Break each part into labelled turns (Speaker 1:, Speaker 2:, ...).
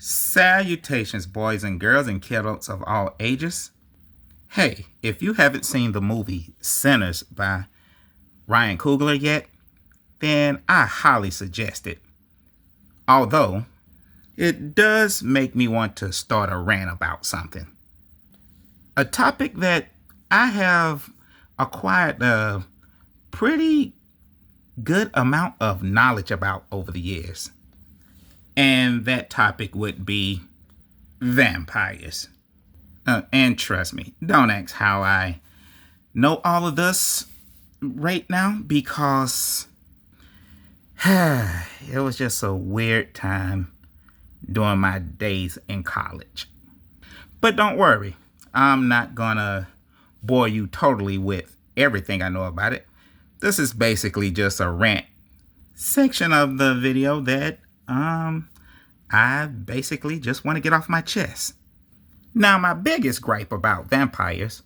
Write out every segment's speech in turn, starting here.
Speaker 1: Salutations, boys and girls and kiddos of all ages. Hey, if you haven't seen the movie Sinners by Ryan Coogler yet, then I highly suggest it. Although, it does make me want to start a rant about something. A topic that I have acquired a pretty good amount of knowledge about over the years. And that topic would be vampires. And trust me, don't ask how I know all of this right now, because it was just a weird time during my days in college. But don't worry, I'm not gonna bore you totally with everything I know about it. This is basically just a rant section of the video that I basically just want to get off my chest. Now, my biggest gripe about vampires,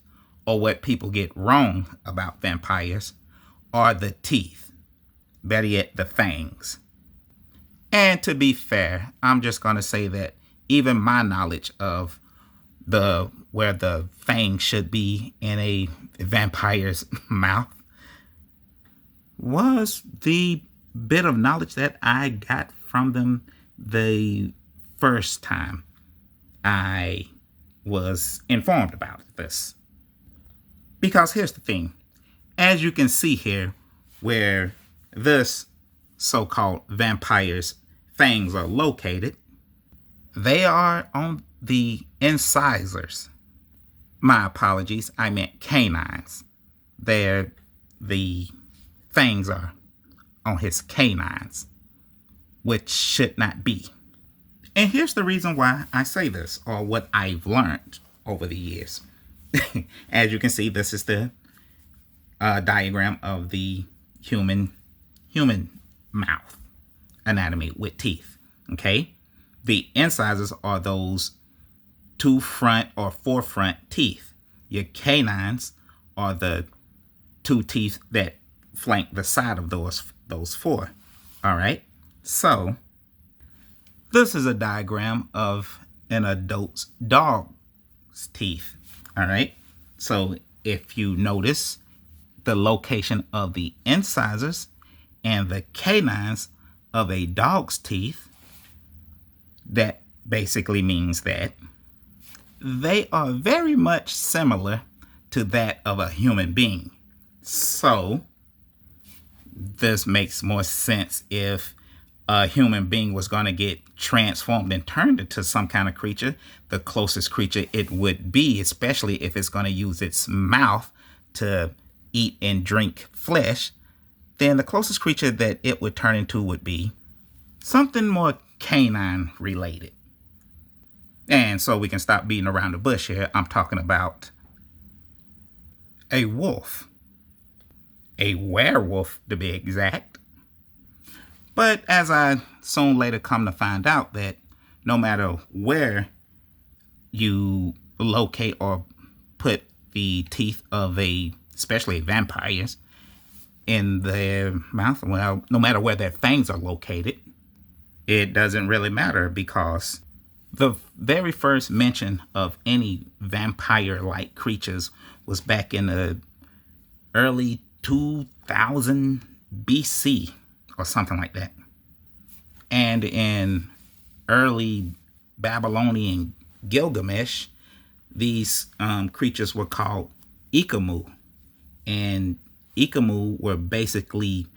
Speaker 1: or what people get wrong about vampires, are the teeth. Better yet, the fangs. And to be fair, I'm just going to say that even my knowledge of where the fangs should be in a vampire's mouth was the bit of knowledge that I got from them the first time I was informed about this. Because here's the thing. As you can see here, where this so-called vampire's fangs are located, they are on the incisors. My apologies, I meant canines. The fangs are on his canines, which should not be. And here's the reason why I say this, or what I've learned over the years. As you can see, this is the diagram of the human mouth anatomy with teeth. Okay, the incisors are those two front or forefront teeth. Your canines are the two teeth that flank the side of those four. All right. So, this is a diagram of an adult's dog's teeth. All right. So, if you notice the location of the incisors and the canines of a dog's teeth, that basically means that they are very much similar to that of a human being. So, this makes more sense if a human being was going to get transformed and turned into some kind of creature. The closest creature it would be, especially if it's going to use its mouth to eat and drink flesh, then the closest creature that it would turn into would be something more canine related. And so we can stop beating around the bush here. I'm talking about a wolf. A werewolf, to be exact. But as I soon later come to find out that no matter where you locate or put the teeth of especially vampires in their mouth, well, no matter where their fangs are located, it doesn't really matter, because the very first mention of any vampire-like creatures was back in the early 2000 BC or something like that. And in early Babylonian Gilgamesh, these creatures were called Ikamu. And Ikamu were basically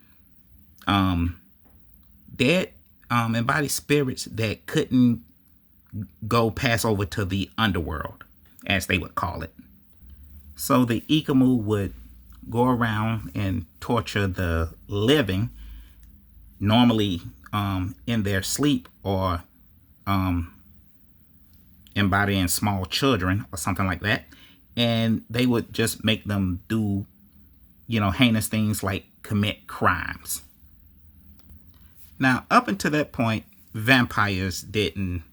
Speaker 1: dead embodied spirits that couldn't pass over to the underworld, as they would call it. So the Ikamu would go around and torture the living, normally in their sleep, or embodying small children or something like that. And they would just make them do, heinous things like commit crimes. Now, up until that point, vampires didn't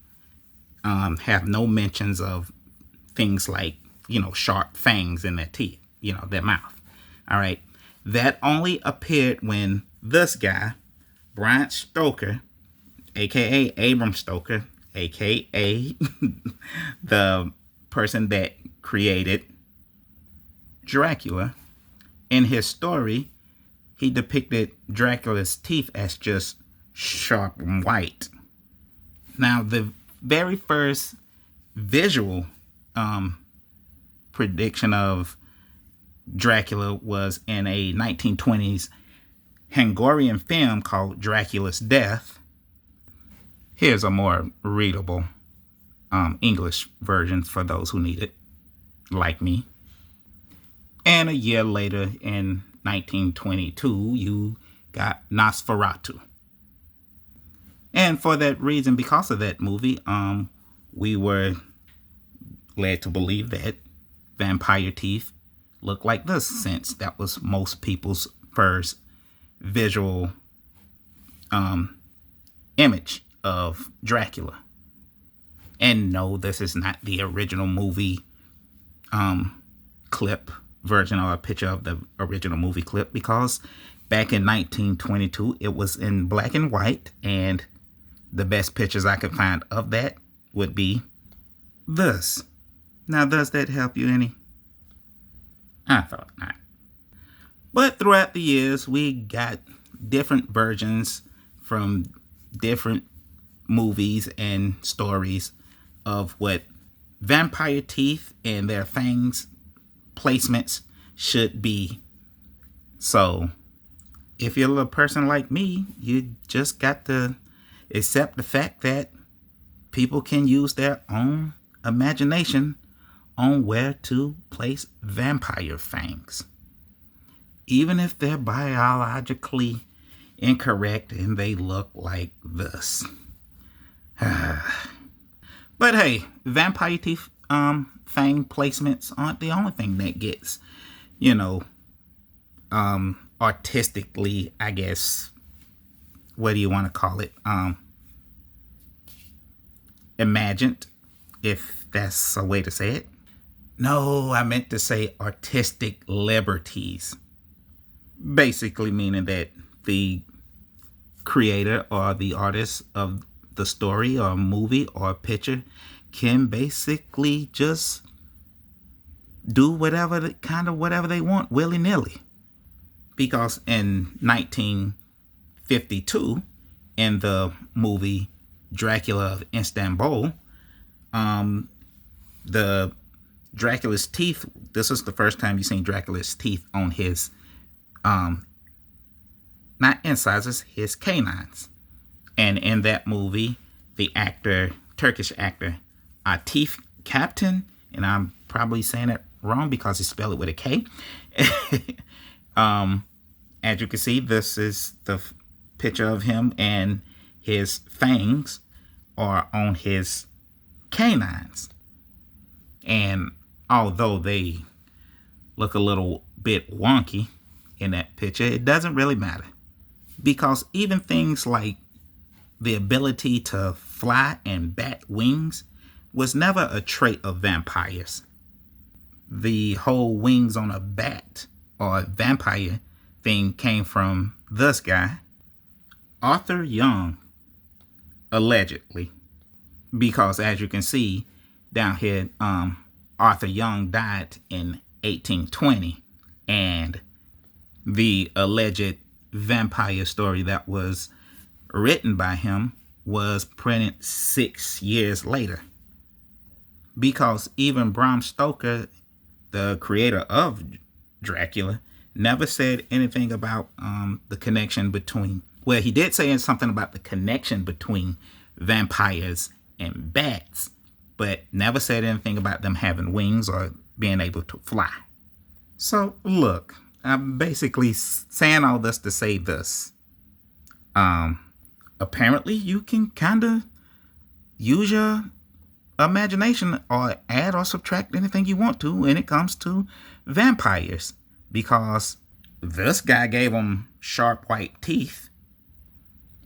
Speaker 1: have no mentions of things like, sharp fangs in their teeth, their mouth. All right. That only appeared when this guy, Bram Stoker, aka Abram Stoker, aka the person that created Dracula, in his story, he depicted Dracula's teeth as just sharp and white. Now, the very first visual prediction of Dracula was in a 1920s Hungarian film called Dracula's Death. Here's a more readable English version for those who need it, like me. And a year later, in 1922, you got Nosferatu. And for that reason, because of that movie, we were led to believe that vampire teeth look like this, since that was most people's first visual image of Dracula. And no, this is not the original movie clip version or a picture of the original movie clip, because back in 1922 it was in black and white, and the best pictures I could find of that would be this. Now, does that help you any? I thought not. But throughout the years, we got different versions from different movies and stories of what vampire teeth and their fangs placements should be. So, if you're a person like me, you just got to accept the fact that people can use their own imagination on where to place vampire fangs, even if they're biologically incorrect and they look like this. But hey, vampire teeth fang placements aren't the only thing that gets, artistically, I guess, what do you want to call it, imagined, if that's a way to say it. No, I meant to say artistic liberties. Basically meaning that the creator or the artist of the story or movie or picture can basically just do whatever they want willy-nilly. Because in 1952, in the movie Dracula of Istanbul, the Dracula's teeth, this is the first time you've seen Dracula's teeth on his, not incisors, his canines. And in that movie, the Turkish actor, Atif Captain, and I'm probably saying it wrong because he spelled it with a K. As you can see, this is the picture of him, and his fangs are on his canines. And although they look a little bit wonky in that picture, it doesn't really matter, because even things like the ability to fly and bat wings was never a trait of vampires. The whole wings on a bat or vampire thing came from this guy, Arthur Young, allegedly, because as you can see down here, Arthur Young died in 1820, and the alleged vampire story that was written by him was printed 6 years later. Because even Bram Stoker, the creator of Dracula, never said anything about the connection between, well, he did say something about the connection between vampires and bats, but never said anything about them having wings or being able to fly. So look, I'm basically saying all this to say this. Apparently you can kind of use your imagination or add or subtract anything you want to when it comes to vampires, because this guy gave them sharp white teeth,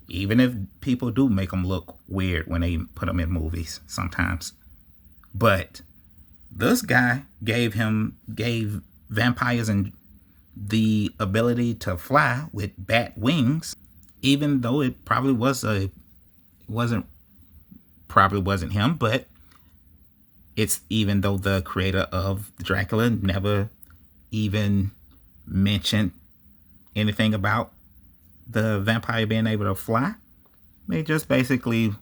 Speaker 1: even if people do make them look weird when they put them in movies sometimes. But this guy gave vampires and the ability to fly with bat wings, even though it probably wasn't probably wasn't him, but it's, even though the creator of Dracula never even mentioned anything about the vampire being able to fly, they just basically,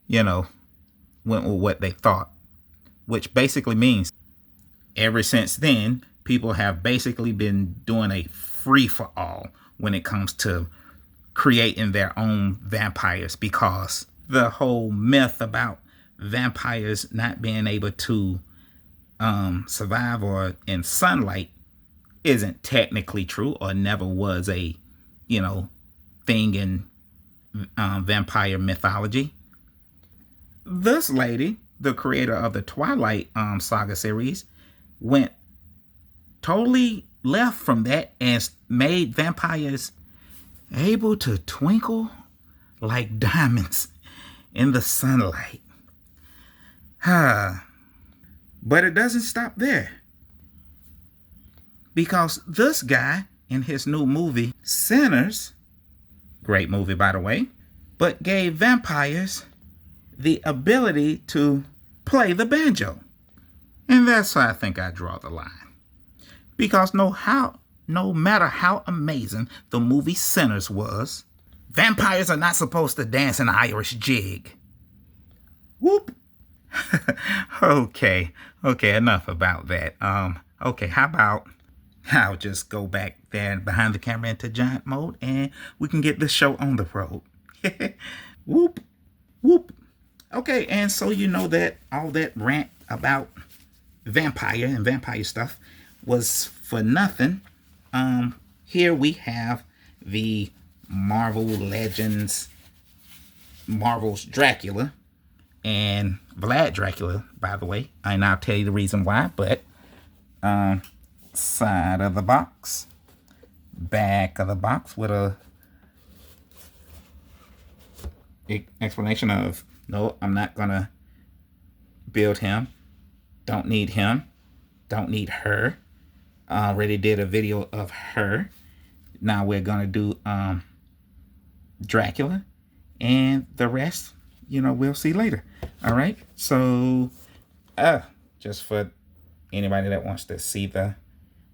Speaker 1: went with what they thought, which basically means ever since then, people have basically been doing a free-for-all when it comes to creating their own vampires, because the whole myth about vampires not being able to survive or in sunlight isn't technically true, or never was a thing in vampire mythology. This lady, the creator of the Twilight saga series, went totally left from that and made vampires able to twinkle like diamonds in the sunlight. But it doesn't stop there, because this guy in his new movie Sinners, great movie by the way, but gave vampires the ability to play the banjo. And that's why I think I draw the line. Because no matter how amazing the movie Sinners was, vampires are not supposed to dance an Irish jig. Whoop. Okay, enough about that. Okay, how about I'll just go back there behind the camera into giant mode and we can get this show on the road. Whoop, whoop. Okay, and so that all that rant about vampire and vampire stuff was for nothing. Here we have the Marvel's Dracula, and Vlad Dracula, by the way. And I'll tell you the reason why, but side of the box, back of the box with a explanation of, no, I'm not gonna build him. Don't need him. Don't need her. Already did a video of her. Now we're gonna do Dracula, and the rest, we'll see later. All right. So, just for anybody that wants to see the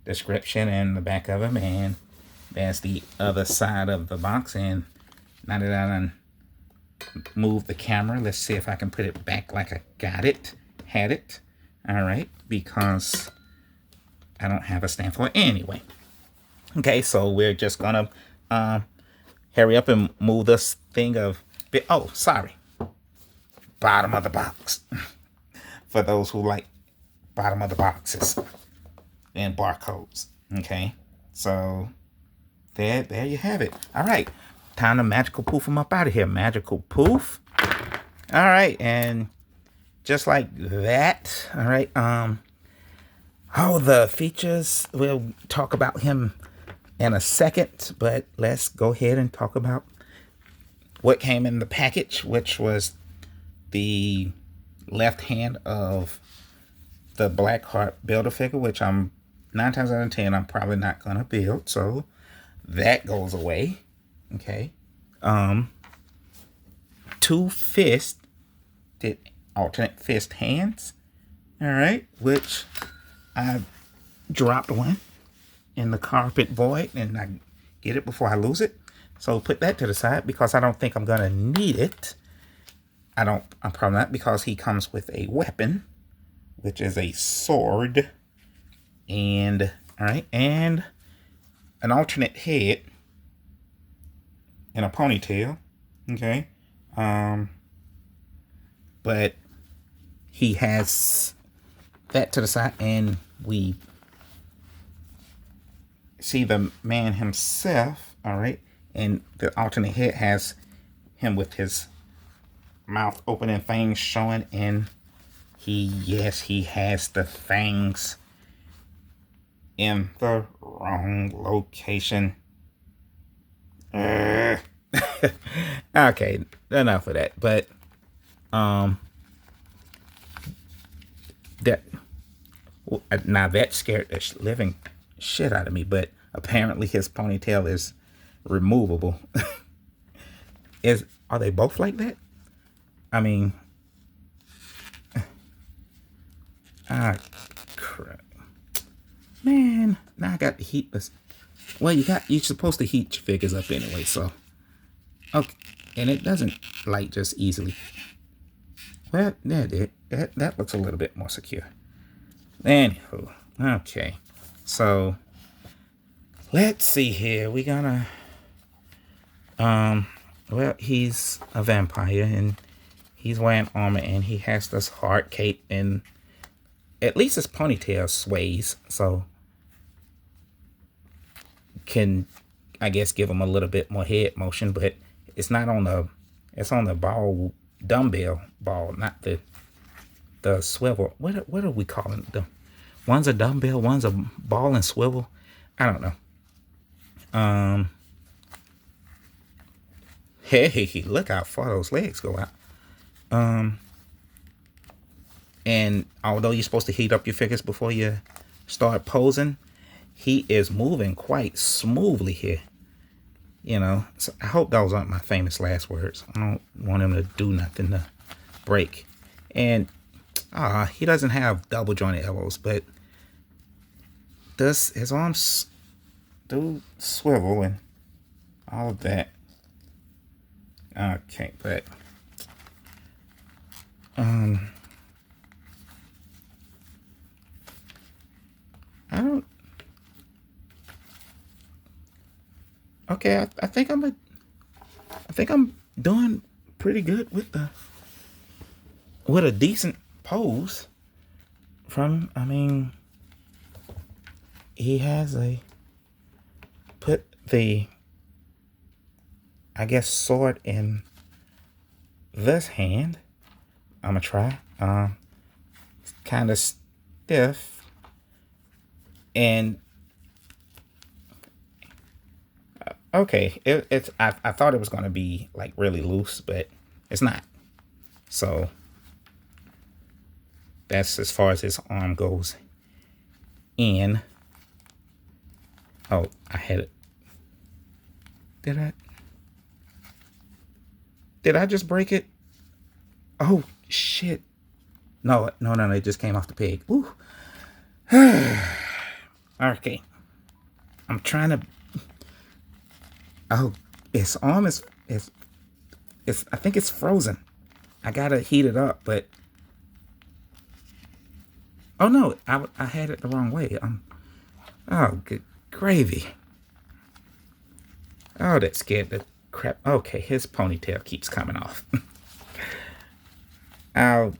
Speaker 1: description and the back of them, and that's the other side of the box. And now that I done move the camera, let's see if I can put it back like I had it. All right, because I don't have a stand for it anyway. Okay, so we're just gonna hurry up and move this thing of bottom of the box. For those who like bottom of the boxes and barcodes. Okay, so there you have it. All right, time to magical poof them up out of here. Magical poof. All right, and just like that. All right. The features, we'll talk about him in a second, but let's go ahead and talk about what came in the package, which was the left hand of the Blackheart Build-A-Figure, which I'm 9 times out of 10 I'm probably not gonna build, so that goes away. Okay. 2 alternate fist hands. All right, which I dropped one in the carpet void, and I get it before I lose it. So put that to the side because I don't think I'm gonna need it. I'm probably not, because he comes with a weapon, which is a sword, and all right, and an alternate head and a ponytail. Okay, but he has that to the side, and we see the man himself. All right, and the alternate head has him with his mouth open and fangs showing, and he has the fangs in the wrong location. Okay, enough of that. But that scared the living shit out of me. But apparently his ponytail is removable. Are they both like that? I mean, Ah, crap. Man, now I got to heat this. Well, you're supposed to heat your figures up anyway, so. Okay. And it doesn't light just easily. Well, that looks a little bit more secure. Anywho, okay. So, let's see here. We're gonna, well, he's a vampire, and he's wearing armor, and he has this hard cape, and at least his ponytail sways, so can, I guess, give him a little bit more head motion, but it's not on the, it's on the ball, dumbbell ball, not the swivel. What are we calling them? One's a dumbbell, one's a ball and swivel. I don't know. Hey, look how far those legs go out. And although you're supposed to heat up your figures before you start posing, he is moving quite smoothly here. You know, so I hope those aren't my famous last words. I don't want him to do nothing to break. And he doesn't have double jointed elbows, but does his arms do swivel and all of that. Okay, but I don't. Okay, I think I'm doing pretty good with a decent pose. I mean, he has put the, I guess, sword in this hand. I'm gonna try. It's kind of stiff, and okay, it's. I thought it was gonna be like really loose, but it's not. So that's as far as his arm goes in. Oh, I had it. Did I just break it? Oh, shit. No, it just came off the peg. Ooh. Okay. I'm trying to... Oh, his arm is I think it's frozen. I gotta heat it up, but... Oh, no, I had it the wrong way. Oh, good gravy. Oh, that scared the crap. Okay, his ponytail keeps coming off. I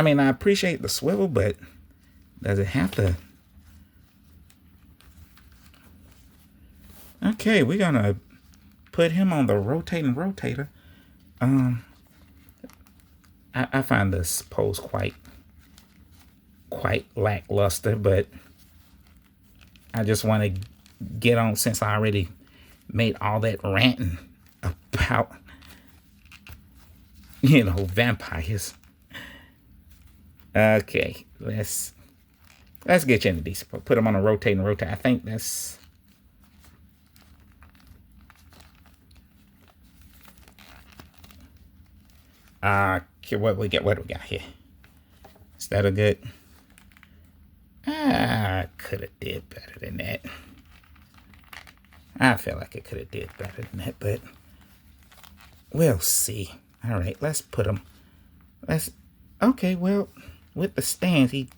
Speaker 1: mean, I appreciate the swivel, but does it have to? Okay, we're gonna put him on the rotating rotator. I find this pose quite lackluster, but I just want to get on, since I already made all that ranting about, vampires. Okay, let's get you into these. Put them on a rotating rotator. I think that's... Okay, what do we got here? Is that a good? I could have did better than that. I feel like I could have did better than that, but we'll see. All right, let's put him. Okay, well, with the stands, he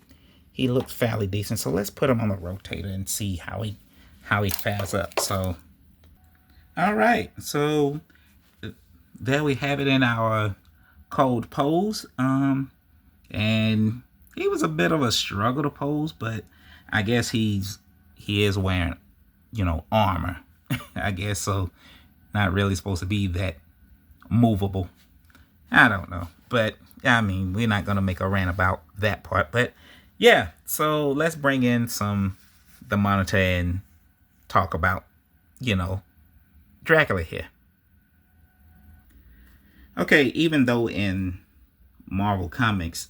Speaker 1: looks fairly decent. So let's put him on the rotator and see how he fares up. So, all right, so there we have it in our cold pose. And he was a bit of a struggle to pose, but I guess he is wearing, armor. I guess so. Not really supposed to be that movable. I don't know. But, I mean, we're not going to make a rant about that part. But, yeah. So, let's bring in the monitor and talk about, Dracula here. Okay, even though in Marvel Comics,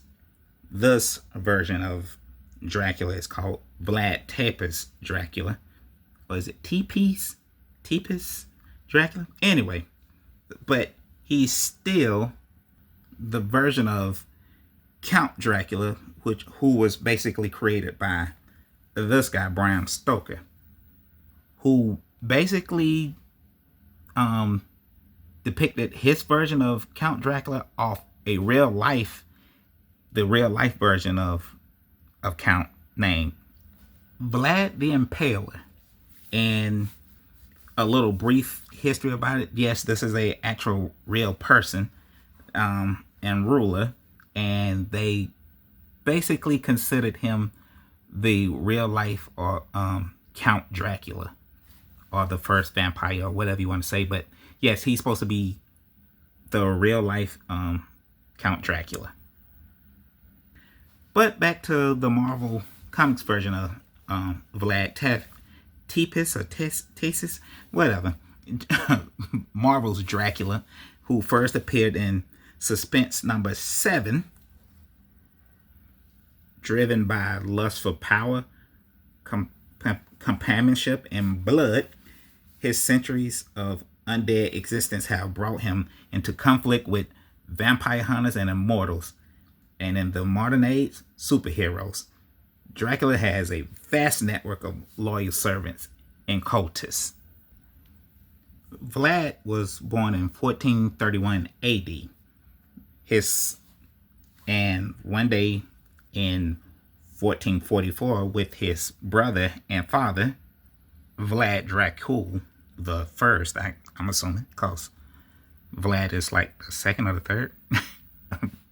Speaker 1: this version of Dracula is called Vlad Tepes Dracula. Or is it Tepes Dracula? Anyway, but he's still the version of Count Dracula, who was basically created by this guy, Bram Stoker, who basically depicted his version of Count Dracula off the real life version of Count named Vlad the Impaler. And a little brief history about it. Yes, this is a actual real person and ruler, and they basically considered him the real life or Count Dracula, or the first vampire, or whatever you want to say. But yes, he's supposed to be the real life Count Dracula. But back to the Marvel Comics version of Vlad Tepes or Tesis, whatever. Marvel's Dracula, who first appeared in Suspense number 7, driven by lust for power, companionship, and blood. His centuries of undead existence have brought him into conflict with vampire hunters and immortals, and in the modern age, superheroes. Dracula has a vast network of loyal servants and cultists. Vlad was born in 1431 AD. And one day in 1444, with his brother and father, Vlad Dracul the first, I'm assuming, because Vlad is like the second or the third.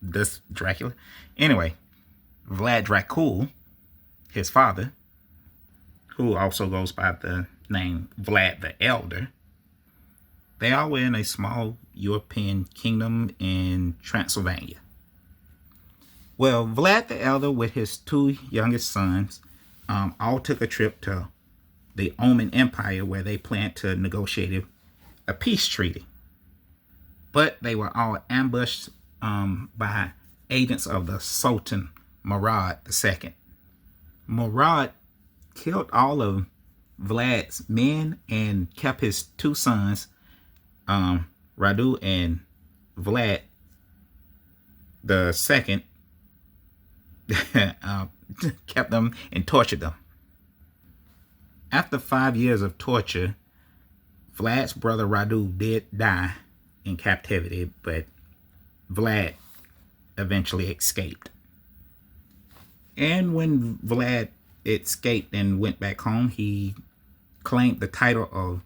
Speaker 1: This Dracula. Anyway, Vlad Dracul, his father, who also goes by the name Vlad the Elder, they all were in a small European kingdom in Transylvania. Well, Vlad the Elder with his 2 youngest sons all took a trip to the Omen Empire, where they planned to negotiate a peace treaty. But they were all ambushed by agents of the Sultan Murad II. Murad killed all of Vlad's men and kept his 2 sons, Radu and Vlad the second, kept them and tortured them. After 5 years of torture, Vlad's brother Radu did die in captivity, but Vlad eventually escaped. And when Vlad escaped and went back home, he claimed the title of,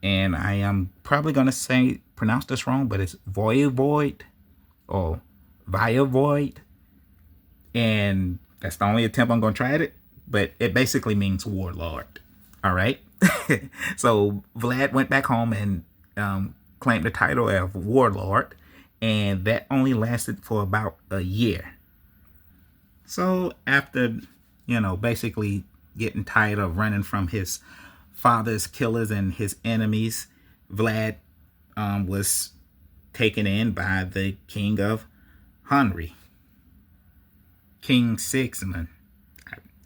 Speaker 1: and I am probably going to pronounce this wrong, but it's Voivod or Voivod. And that's the only attempt I'm going to try at it, but it basically means warlord. All right. So Vlad went back home and claimed the title of warlord, and that only lasted for about a year. So after, basically getting tired of running from his father's killers and his enemies, Vlad was taken in by the king of Hungary, King Sigismund.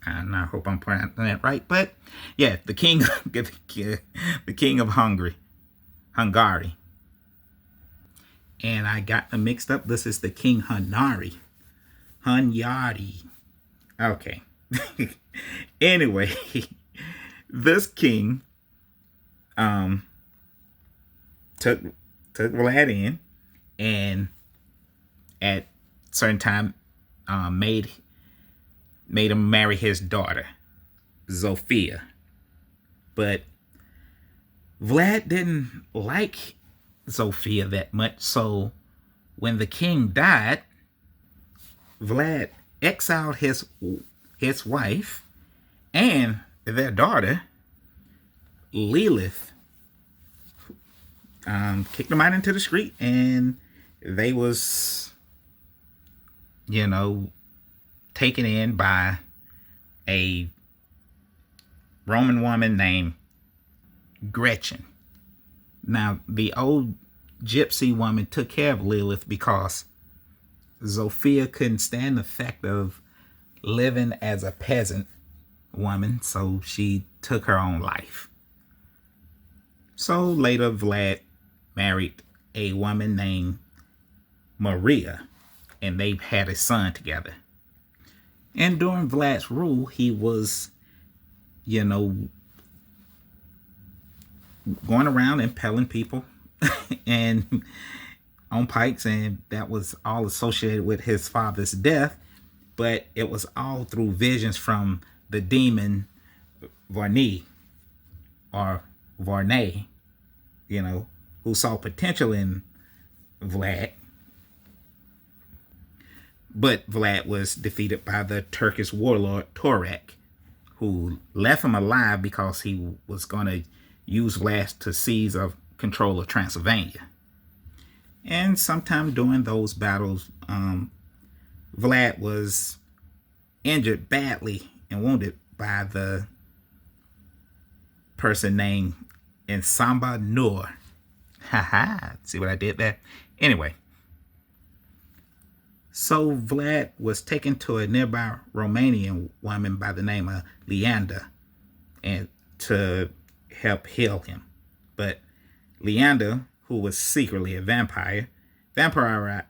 Speaker 1: I hope I'm pronouncing that right, but yeah, the king of Hungary. And I got them mixed up. This is the King Hunyadi. Okay. Anyway, this king took Vlad in, and at certain time made him marry his daughter, Zofia. But Vlad didn't like Zofia that much, so when the king died, Vlad exiled his wife and their daughter, Lilith. Kicked them out into the street, and they was, taken in by a Roman woman named Gretchen. Now, the old gypsy woman took care of Lilith because Zofia couldn't stand the fact of living as a peasant woman, so she took her own life. So later, Vlad married a woman named Maria, and they had a son together. And during Vlad's rule, he was, you know, going around impaling people and on pikes, and that was all associated with his father's death. But it was all through visions from the demon Varney, or Varney, you know, who saw potential in Vlad. But Vlad was defeated by the Turkish warlord Torak, who left him alive because he was going to use Vlad to seize control of Transylvania. And sometime during those battles, Vlad was injured badly and wounded by the person named Ensamba Nur. Haha, see what I did there? Anyway, so Vlad was taken to a nearby Romanian woman by the name of Leander, and to help heal him. But Leander, who was secretly a vampire, turned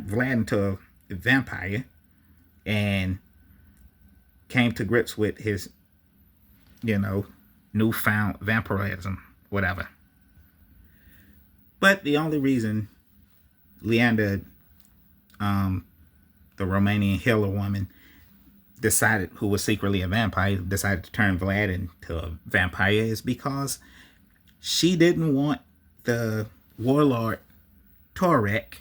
Speaker 1: Vlad into a vampire and came to grips with his, newfound vampirism, whatever. But the only reason Leander, the Romanian healer woman, who was secretly a vampire, decided to turn Vlad into a vampire is because she didn't want the warlord Torek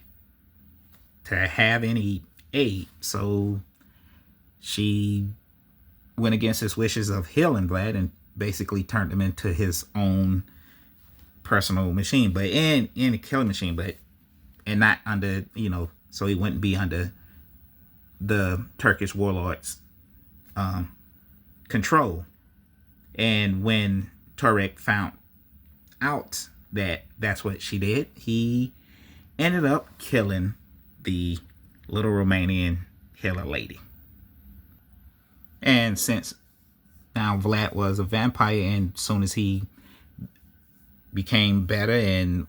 Speaker 1: to have any aid. So she went against his wishes of healing Vlad and basically turned him into his own personal machine, but in a killing machine, and not under, so he wouldn't be under the Turkish warlord's control. And when Torek found out that that's what she did, he ended up killing the little Romanian healer lady. And since now Vlad was a vampire, and as soon as he became better and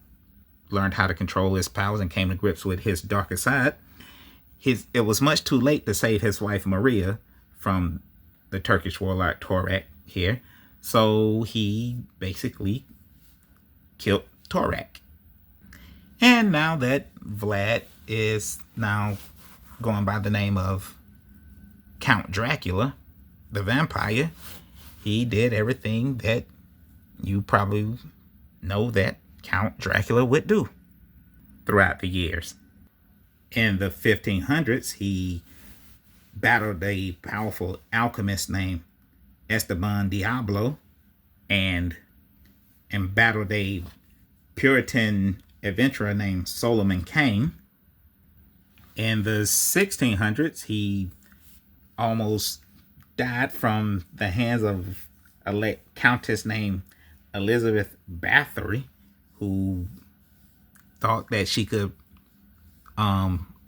Speaker 1: learned how to control his powers and came to grips with his darker side, it was much too late to save his wife Maria from the Turkish warlord Torek here. So he basically killed Torek. And now that Vlad is now going by the name of Count Dracula, the vampire, he did everything that you probably know that Count Dracula would do throughout the years. In the 1500s, he battled a powerful alchemist named Esteban Diablo and battled a Puritan adventurer named Solomon Kane. In the 1600s, he almost died from the hands of a countess named Elizabeth Bathory, who thought that she could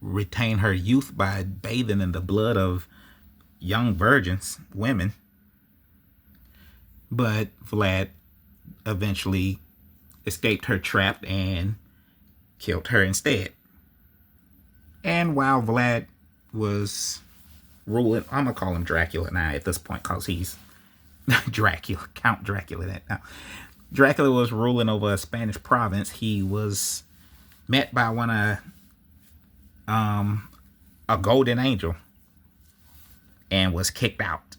Speaker 1: retain her youth by bathing in the blood of young virgins, women. But Vlad eventually escaped her trap and killed her instead. And while Vlad was ruling, I'm gonna call him Dracula now at this point because he's Dracula, Count Dracula now. Dracula was ruling over a Spanish province. He was met by a golden angel and was kicked out.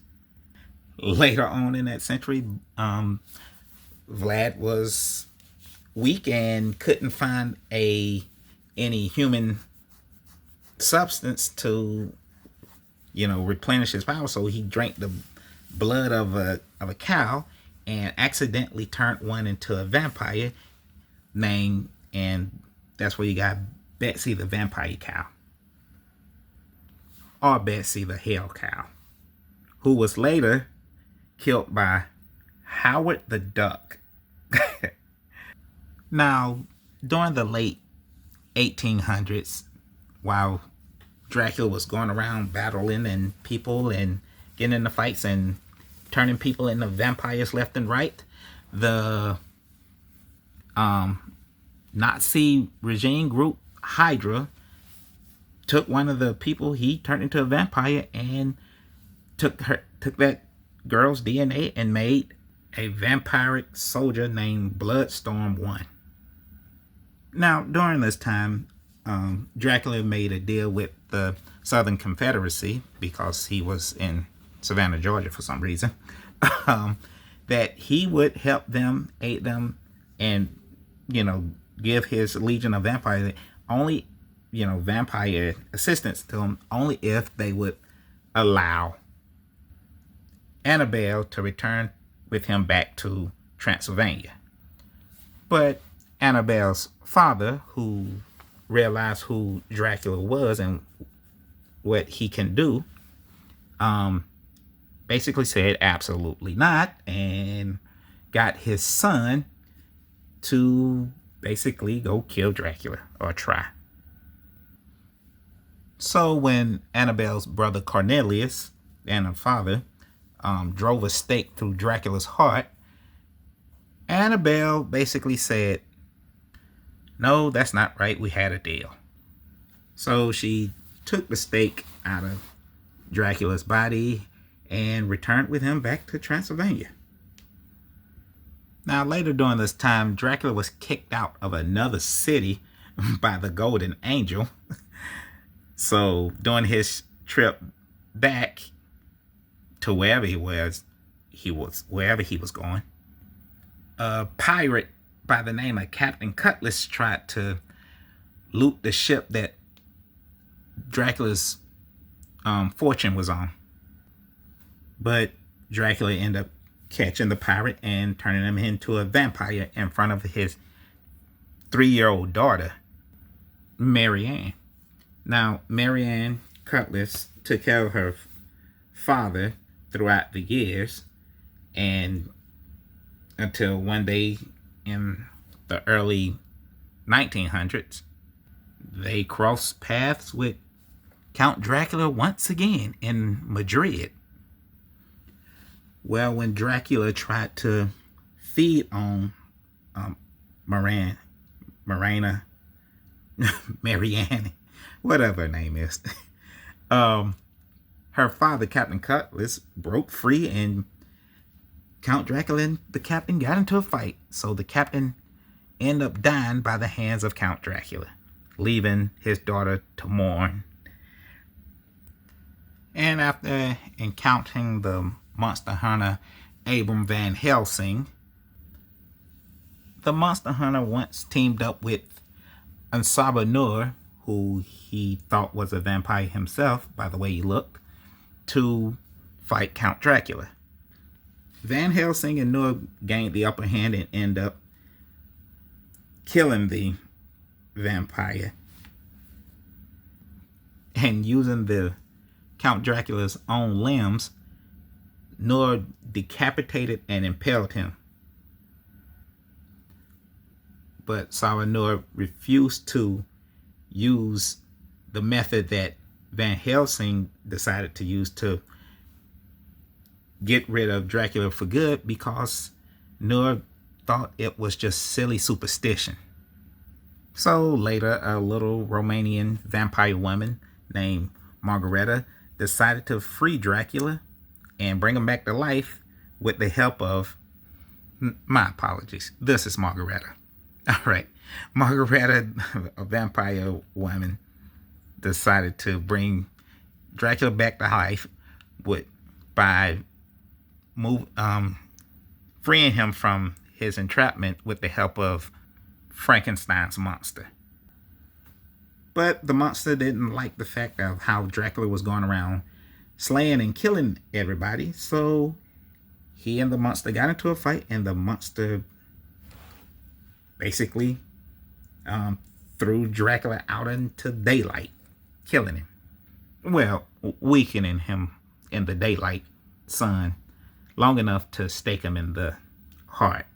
Speaker 1: Later on in that century, Vlad was weak and couldn't find any human substance to replenish his power, so he drank the blood of a cow and accidentally turned one into a vampire named, and that's where you got Betsy the Vampire Cow, or Betsy the Hell Cow, who was later killed by Howard the Duck. Now, during the late 1800s, while Dracula was going around battling and people and getting into fights and turning people into vampires left and right, the Nazi regime group Hydra took one of the people he turned into a vampire and took that girl's DNA and made a vampiric soldier named Bloodstorm 1. Now, during this time, Dracula made a deal with the Southern Confederacy, because he was in Savannah, Georgia for some reason, that he would help them, aid them, and, give his legion of vampires only, vampire assistance to them only if they would allow Annabelle to return with him back to Transylvania. But Annabelle's father, who realized who Dracula was and what he can do, basically said absolutely not, and got his son to basically go kill Dracula, or try. So when Annabelle's brother Cornelius and her father drove a stake through Dracula's heart, Annabelle basically said, "No, that's not right. We had a deal." So she took the stake out of Dracula's body and returned with him back to Transylvania. Now, later during this time, Dracula was kicked out of another city by the Golden Angel. So during his trip back to wherever he was going, a pirate by the name of Captain Cutlass tried to loot the ship that Dracula's fortune was on. But Dracula ended up catching the pirate and turning him into a vampire in front of his 3-year-old daughter, Marianne. Now, Marianne Cutlass took care of her father throughout the years, and until one day in the early 1900s, they crossed paths with Count Dracula once again in Madrid. Well, when Dracula tried to feed on Marianne, whatever her name is, her father, Captain Cutlass, broke free, and Count Dracula and the captain got into a fight. So the captain ended up dying by the hands of Count Dracula, leaving his daughter to mourn. And after encountering the monster hunter Abram Van Helsing, the monster hunter once teamed up with Ansaba Nur, who he thought was a vampire himself by the way he looked, to fight Count Dracula. Van Helsing and Nur gained the upper hand and end up killing the vampire, and using the Count Dracula's own limbs, Nur decapitated and impaled him. But Savanur refused to use the method that Van Helsing decided to use to get rid of Dracula for good, because Nur thought it was just silly superstition. So later, a little Romanian vampire woman named Margareta decided to free Dracula and bring him back to life with the help of, my apologies, this is Margareta. All right, Margareta, a vampire woman, decided to bring Dracula back to life by freeing him from his entrapment with the help of Frankenstein's monster. But the monster didn't like the fact of how Dracula was going around slaying and killing everybody, so he and the monster got into a fight, and the monster basically threw Dracula out into daylight, killing him. Well, weakening him in the daylight sun long enough to stake him in the heart.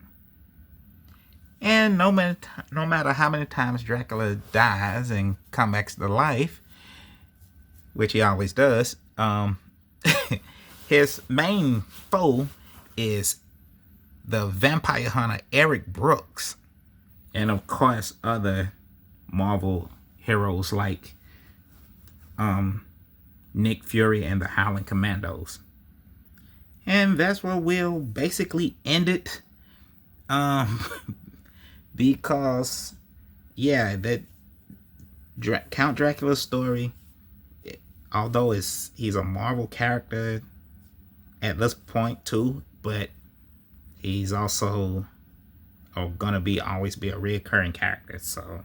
Speaker 1: And no matter how many times Dracula dies and comes back to life, which he always does, his main foe is the vampire hunter Eric Brooks, and of course other Marvel heroes like Nick Fury and the Howling Commandos. And that's where we'll basically end it. Because, yeah, that Count Dracula's story, although he's a Marvel character at this point too, but he's also gonna always be a reoccurring character. So,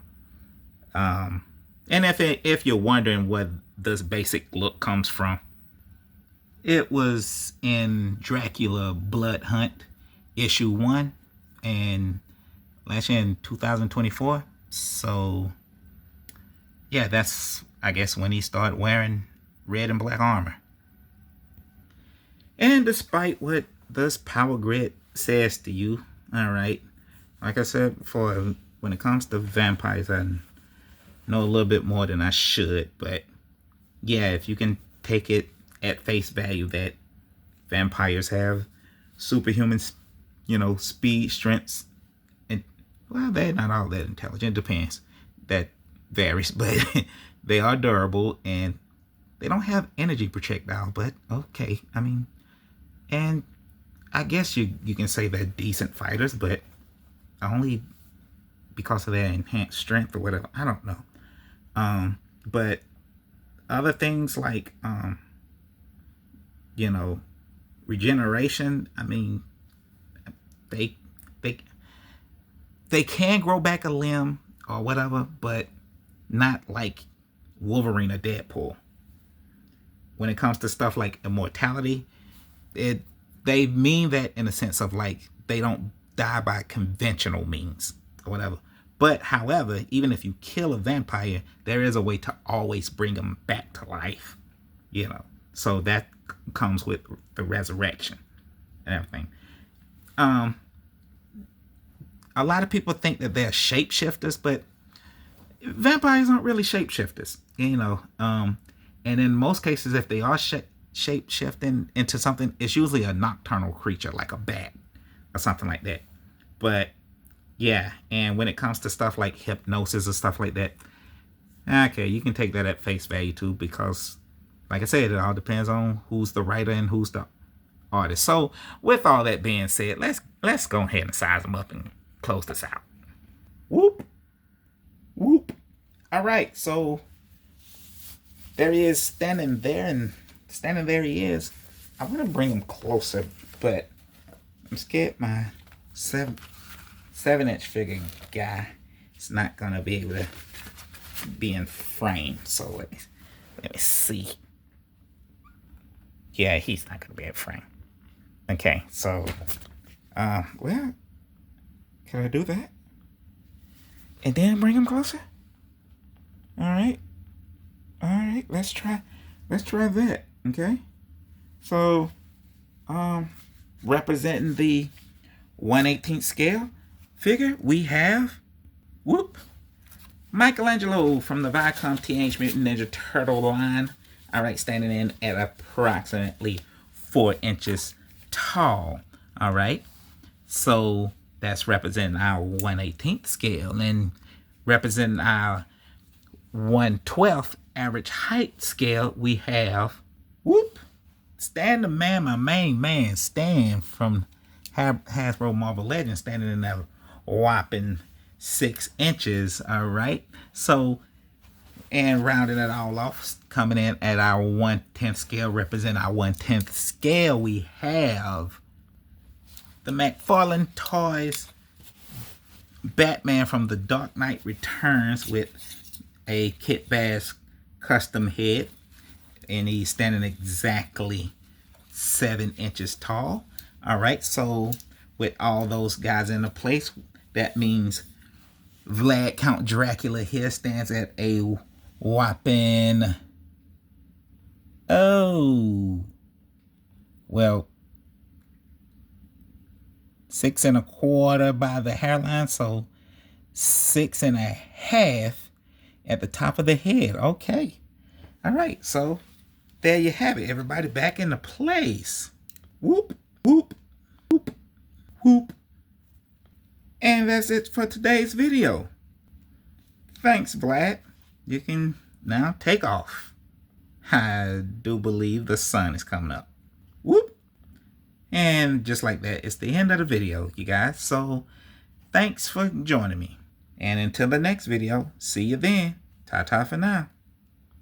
Speaker 1: and if you're wondering where this basic look comes from, it was in Dracula Blood Hunt issue 1, and last year in 2024. So, yeah, that's, I guess, when he started wearing red and black armor. And despite what this power grid says to you, all right, like I said before, when it comes to vampires, I know a little bit more than I should, but yeah, if you can take it at face value that vampires have superhuman, speed, strengths, and, well, they're not all that intelligent. Depends. That varies, but they are durable, and they don't have energy projectile, but okay. I mean, and I guess you can say they're decent fighters, but only because of their enhanced strength or whatever. I don't know. But other things like, regeneration. I mean, they can grow back a limb or whatever, but not like Wolverine or Deadpool. When it comes to stuff like immortality, they mean that in a sense of like they don't die by conventional means or whatever. But however, even if you kill a vampire, there is a way to always bring them back to life. So that comes with the resurrection and everything. A lot of people think that they're shapeshifters, but vampires aren't really shapeshifters, and in most cases, if they are shape-shifting into something, it's usually a nocturnal creature like a bat or something like that. But yeah, and when it comes to stuff like hypnosis and stuff like that, okay, you can take that at face value too, because like I said, it all depends on who's the writer and who's the artist. So with all that being said, let's go ahead and size them up and close this out. Whoop. Whoop. All right, so there he is standing there, and standing there he is. I want to bring him closer, but I'm scared my 7-inch figure guy is not gonna be able to be in frame. So let me see. Yeah, he's not gonna be in frame. Okay, so well, can I do that? And then bring him closer? Alright. Alright, let's try that. Okay. So representing the 1/18 scale figure, we have Michelangelo from the Viacom Teenage Mutant Ninja Turtle line. Alright, standing in at approximately 4 inches tall. Alright. So that's representing our 1/18 scale, and representing our 1/12 average height scale, we have Stan the Man, my main man, Stan from Hasbro Marvel Legends, standing in that whopping 6 inches. Alright, so, and rounding it all off, coming in at our 1/10 scale, representing our 1/10 scale, we have the McFarlane Toys Batman from The Dark Knight Returns with a Kit Bass custom head, and he's standing exactly 7 inches tall. Alright, so with all those guys in the place, that means Vlad Count Dracula here stands at a whopping, well, 6 1/4 by the hairline, so 6 1/2 at the top of the head. Okay. All right, so there you have it, everybody, back into place. Whoop, whoop, whoop, whoop. And that's it for today's video. Thanks, Vlad. you can now take off. I do believe the sun is coming up. Whoop! And just like that, it's the end of the video, you guys. So thanks for joining me. And until the next video, see you then. Ta-ta for now.